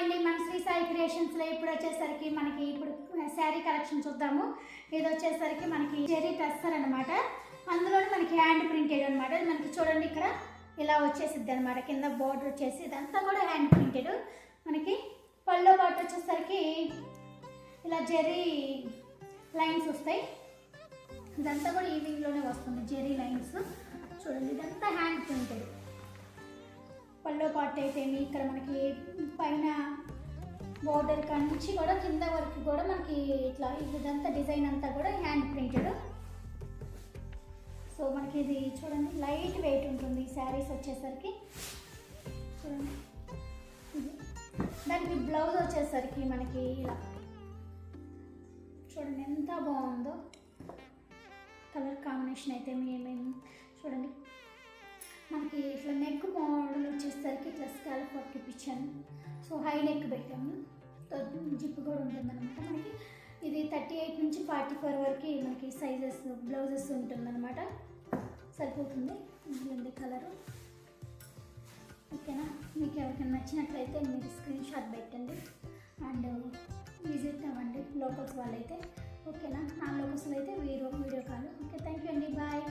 అండి, మన శ్రీ సాయి క్రియేషన్స్లో ఇప్పుడు వచ్చేసరికి మనకి ఇప్పుడు శారీ కలెక్షన్ చూద్దాము. ఇది వచ్చేసరికి మనకి జెరీ టస్సర్ అనమాట. అందులో మనకి హ్యాండ్ ప్రింటెడ్ అనమాట. మనకి చూడండి ఇక్కడ ఇలా వచ్చేసిద్ది అనమాట. కింద బోర్డర్ వచ్చేసి ఇదంతా కూడా హ్యాండ్ ప్రింటెడ్. మనకి పళ్ళో పాటు వచ్చేసరికి ఇలా జెరీ లైన్స్ వస్తాయి. ఇదంతా కూడా ఈవింగ్లోనే వస్తుంది జెరీ లైన్స్. చూడండి ఇదంతా హ్యాండ్ ప్రింటెడ్. పళ్ళో పాటు అయితే ఇక్కడ మనకి పైన బోర్డర్ నుంచి కూడా కింద వరకు కూడా మనకి ఇట్లా ఇదంతా డిజైన్ అంతా కూడా హ్యాండ్ ప్రింటెడ్. సో మనకి ఇది చూడండి లైట్ వెయిట్ ఉంటుంది ఈ శారీస్ వచ్చేసరికి. చూడండి దానికి బ్లౌజ్ వచ్చేసరికి మనకి ఇలా చూడండి ఎంత బాగుందో కలర్ కాంబినేషన్ అయితే మేము చూడండి. మనకి ఇట్లా నెక్ మోడల్ వచ్చేసరికి ఇట్లా స్కాల్ప్ వర్క్ ఇప్పించాను. సో హై నెక్ పెట్టాము, జిప్ కూడా ఉంటుందన్నమాట. మనకి ఇది 38 నుంచి 44 వరకు మనకి సైజెస్ బ్లౌజెస్ ఉంటుందన్నమాట. సరిపోతుంది ఉంది కలరు. ఓకేనా, మీకు ఎవరికైనా నచ్చినట్లయితే మీరు స్క్రీన్ షాట్ పెట్టండి అండ్ విజిట్ అవ్వండి లోకల్స్ వాళ్ళైతే. ఓకేనా, నా లోకల్స్లో అయితే video call. Okay, thank you అండి, బాయ్.